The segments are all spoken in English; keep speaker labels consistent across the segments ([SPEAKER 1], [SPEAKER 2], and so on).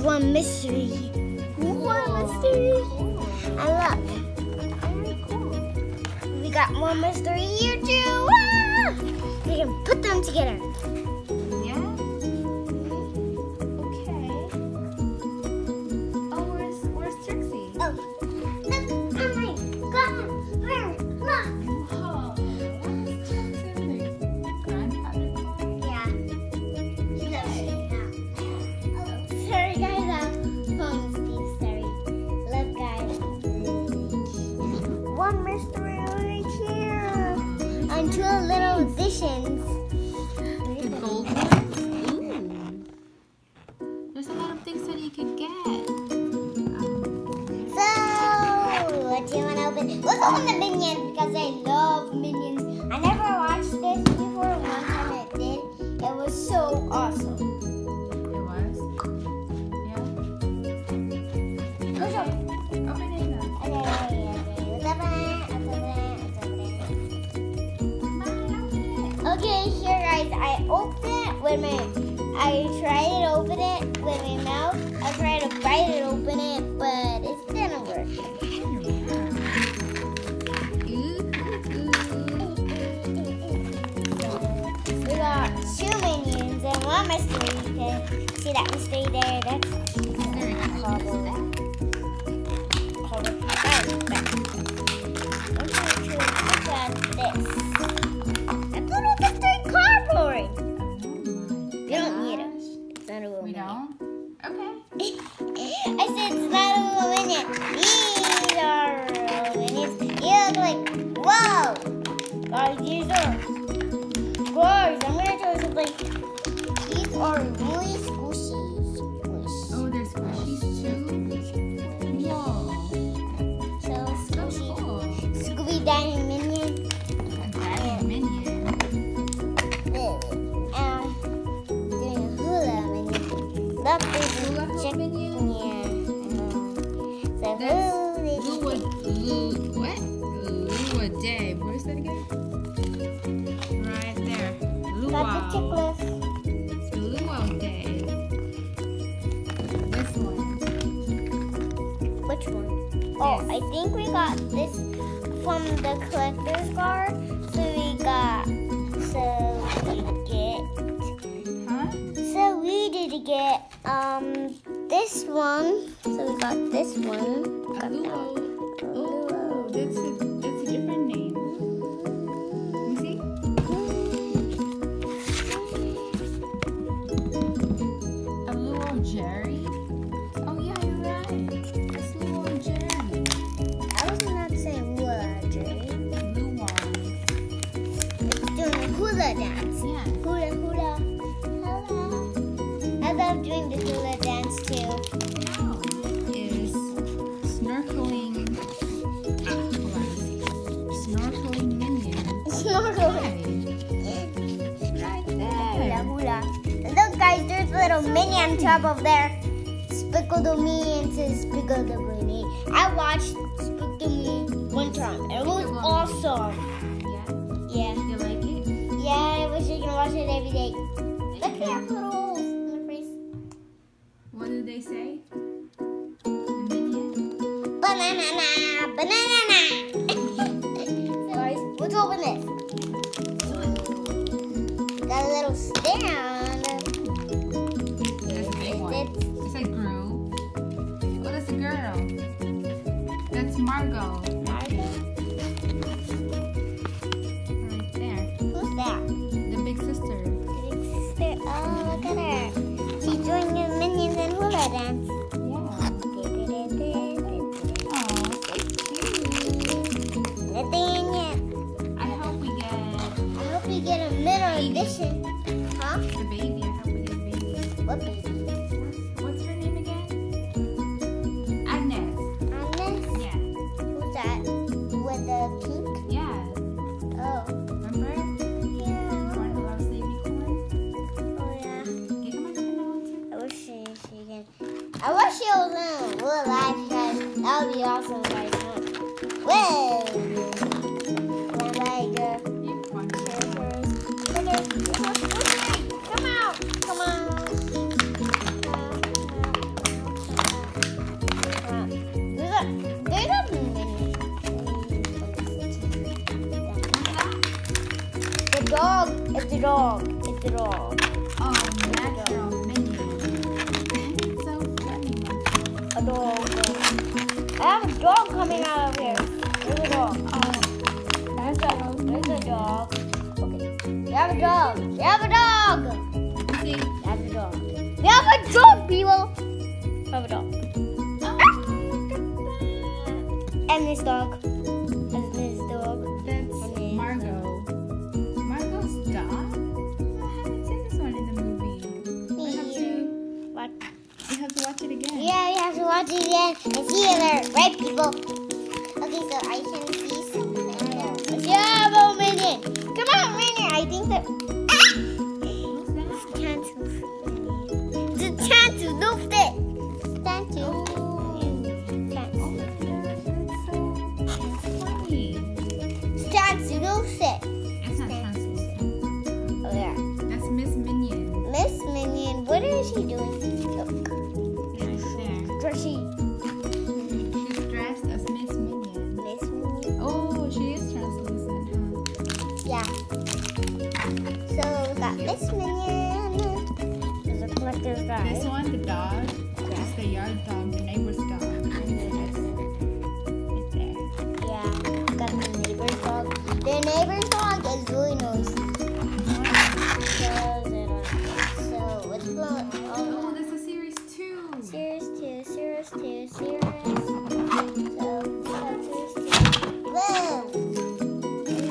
[SPEAKER 1] one mystery. One mystery. And look.
[SPEAKER 2] Very cool.
[SPEAKER 1] We got one mystery here too. Ah! We can put them together.
[SPEAKER 2] Yeah? Okay. Oh, where's Trixie?
[SPEAKER 1] Oh, look, Emily, go on, where? Look.
[SPEAKER 2] Whoa. What's Trixie? Grandfather clock?
[SPEAKER 1] Yeah. She loves it now. Oh, sorry guys, phone Steve, sorry. Look guys. One mystery right here. And two little additions.
[SPEAKER 2] The gold ones? Ooh. There's a lot of things that you could get.
[SPEAKER 1] So, what do you want to open? Let's open the Minions because I love Minions. I never watched this before. One time it did. It was so awesome.
[SPEAKER 2] It was? Yeah?
[SPEAKER 1] Let's open.
[SPEAKER 2] Open it now.
[SPEAKER 1] Okay. Let's open it. Okay, here guys, I opened it with my, I tried to open it with my mouth. I tried to bite it open it, but it didn't work. We got two Minions and one mystery. Okay, see that mystery there? That's
[SPEAKER 2] Very cool.
[SPEAKER 1] You don't need it. It's not a little
[SPEAKER 2] We
[SPEAKER 1] minion.
[SPEAKER 2] don't? Okay.
[SPEAKER 1] I said it's not a little minion. These are little minions. You look like, whoa! Guys, these are, guys, I'm gonna tell you something. These are really squishies.
[SPEAKER 2] Oh, there's squishies too? Whoa.
[SPEAKER 1] So
[SPEAKER 2] So
[SPEAKER 1] squishy.
[SPEAKER 2] cool.
[SPEAKER 1] Scooby Daddy Minion.
[SPEAKER 2] A daddy minion.
[SPEAKER 1] Doing a hula minion. Look, there's
[SPEAKER 2] Hula
[SPEAKER 1] a
[SPEAKER 2] hoop
[SPEAKER 1] chick.
[SPEAKER 2] minion?
[SPEAKER 1] Yeah. So
[SPEAKER 2] That's
[SPEAKER 1] who did you
[SPEAKER 2] what? Lua Day. Where's that again? Right there.
[SPEAKER 1] got the
[SPEAKER 2] Luau.
[SPEAKER 1] checklist?
[SPEAKER 2] So Luau Day. This one.
[SPEAKER 1] Which one? Oh, I think we got this from the collector's card. So we did get this one. So we got this one. Got that
[SPEAKER 2] Luau.
[SPEAKER 1] one.
[SPEAKER 2] Oh, that's a different name. Let me see. A Luau Jerry. Oh yeah, you're right. That's Luau Jerry.
[SPEAKER 1] I was not saying hula, Jerry.
[SPEAKER 2] Luau.
[SPEAKER 1] It's doing a hula dance.
[SPEAKER 2] Yeah.
[SPEAKER 1] Hula, hula. Hula. I love doing the hula dance too.
[SPEAKER 2] Now is snorkeling. Hold on, let's see. Snorkeling minion.
[SPEAKER 1] Snorkeling.
[SPEAKER 2] Right
[SPEAKER 1] Hula,
[SPEAKER 2] there.
[SPEAKER 1] hula. And look, guys, there's a little mini on top of there. Despicable Me and Despicable Me. I watched Despicable Me one time, and it was awesome.
[SPEAKER 2] Yeah.
[SPEAKER 1] Yeah.
[SPEAKER 2] You like it?
[SPEAKER 1] Yeah, I wish I could watch it every day. Look at that little holes in the face.
[SPEAKER 2] What do they say? The minion?
[SPEAKER 1] Banana, banana. So guys, let's open this. Got a little stand.
[SPEAKER 2] That's a big one. It's like Gru. Oh, that's a girl. That's Margot. Right there.
[SPEAKER 1] Who's that?
[SPEAKER 2] The big sister.
[SPEAKER 1] Big sister. Oh, look at her. She's doing the Minions and hula dance.
[SPEAKER 2] Yeah. Oh, so cute.
[SPEAKER 1] Nothing in yet.
[SPEAKER 2] I hope we get
[SPEAKER 1] I hope we get a middle edition. Huh?
[SPEAKER 2] the baby. I hope we get a baby.
[SPEAKER 1] What baby?
[SPEAKER 2] What's her name again? Agnes.
[SPEAKER 1] Agnes?
[SPEAKER 2] Yeah.
[SPEAKER 1] Who's that? With the pink?
[SPEAKER 2] Yeah.
[SPEAKER 1] Oh.
[SPEAKER 2] Remember? The
[SPEAKER 1] Yeah.
[SPEAKER 2] one who loves the unicorn?
[SPEAKER 1] Oh, yeah.
[SPEAKER 2] Give him another one too.
[SPEAKER 1] I wish she can. I wish she was in real life, guys. That would be awesome, guys. Huh? Whoa! Like,
[SPEAKER 2] You want to
[SPEAKER 1] come out! Come on! dog. It's a dog.
[SPEAKER 2] Oh, natural minion. It's so funny.
[SPEAKER 1] A dog. I have a dog coming out of here. There's a dog. There's a dog. Okay. We have a dog. We have a dog.
[SPEAKER 2] See?
[SPEAKER 1] We have a dog. We have a dog, people. We have a dog. And this dog. And this dog.
[SPEAKER 2] That's Margot. Margot's dog? I haven't seen this one in the movie. We have to watch it again.
[SPEAKER 1] Yeah, we have to watch it again and see it there, right, people? Okay, so I can see something. Yeah, Minion. Come on, Minion. I think that.
[SPEAKER 2] What's that?
[SPEAKER 1] The chance to lift it. Stand to.
[SPEAKER 2] That's so funny.
[SPEAKER 1] Stand to lift it.
[SPEAKER 2] That's not translucent.
[SPEAKER 1] Oh yeah.
[SPEAKER 2] That's Miss Minion.
[SPEAKER 1] Miss Minion, what is she doing? Look.
[SPEAKER 2] Right there.
[SPEAKER 1] Dressy.
[SPEAKER 2] She's dressed as Miss Minion.
[SPEAKER 1] Miss Minion.
[SPEAKER 2] Oh, she is translucent, huh?
[SPEAKER 1] Yeah. So we got Miss Minion. There's a collector's guy.
[SPEAKER 2] This one, the dog, is the yard dog, the neighbor's dog. Right there.
[SPEAKER 1] Yeah, got the neighbor's dog. The neighbor's dog is really noisy. So what's going on?
[SPEAKER 2] Oh, this is series 2.
[SPEAKER 1] Series 2. So series 2. Whoa!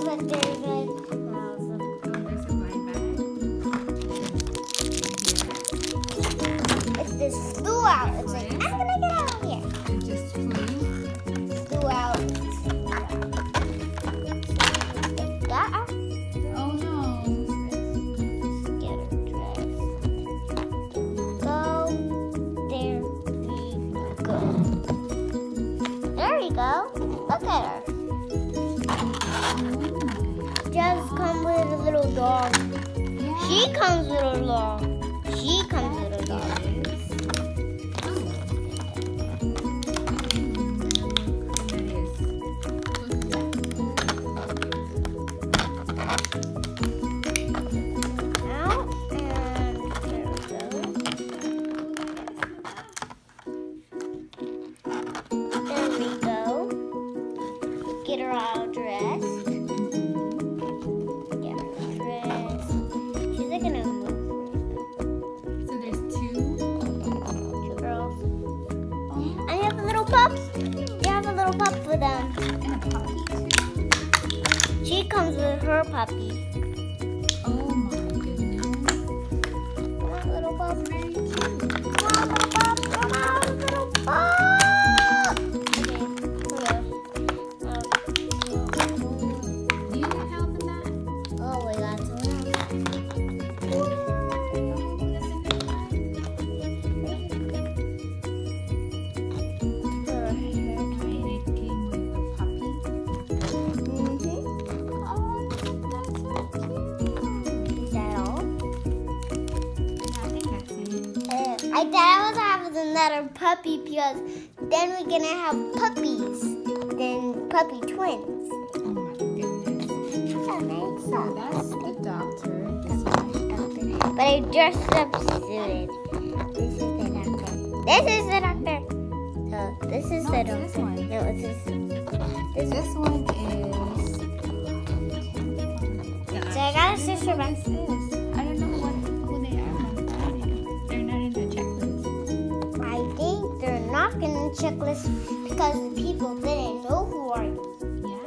[SPEAKER 1] But there's like
[SPEAKER 2] There's a blind bag.
[SPEAKER 1] it's this flew out. It's like I'm gonna get out of here.
[SPEAKER 2] It just flew.
[SPEAKER 1] Flew out. That out.
[SPEAKER 2] Oh no.
[SPEAKER 1] Get her dressed. Go. There we go. Look at her. Just come with a little dog. She comes with a dog. She comes with a dog. Out and there we go. There we go. Get her all dressed. Get her dressed. She's like gonna move.
[SPEAKER 2] So there's 2.
[SPEAKER 1] Two girls. And you have a little pup. You have a little pup for them.
[SPEAKER 2] And a puppy too.
[SPEAKER 1] She comes with her puppy.
[SPEAKER 2] Oh my goodness.
[SPEAKER 1] Come on, little pup.
[SPEAKER 2] Very cute.
[SPEAKER 1] Come on, little pup. Come on, little pup. Okay,
[SPEAKER 2] Do you need help in that?
[SPEAKER 1] oh, we got someone else. Is that all? I thought I was having another puppy because then we're gonna have puppies. Then puppy twins.
[SPEAKER 2] Oh my goodness.
[SPEAKER 1] So nice.
[SPEAKER 2] So that's the doctor. This one.
[SPEAKER 1] But I dressed up suited. This is the doctor. This is the doctor. So this is the doctor.
[SPEAKER 2] This one.
[SPEAKER 1] No, it's this.
[SPEAKER 2] This one is.
[SPEAKER 1] So I got a sister back.
[SPEAKER 2] This is. I don't know who they are. They're not in the checklist.
[SPEAKER 1] I think they're not in the checklist because the people didn't know who are you.
[SPEAKER 2] Yeah.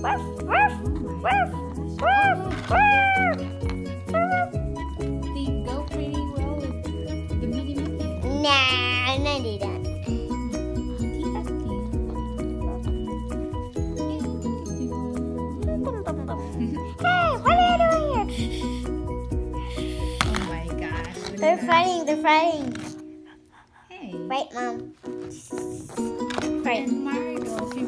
[SPEAKER 1] Woof, woof, woof, woof, woof.
[SPEAKER 2] They go pretty well with the Minnie Mixie.
[SPEAKER 1] Nah, none of that. Hey, what are you doing here?
[SPEAKER 2] Oh my gosh.
[SPEAKER 1] They're fighting.
[SPEAKER 2] Hey.
[SPEAKER 1] Right, Mom? Right.
[SPEAKER 2] And Margot, she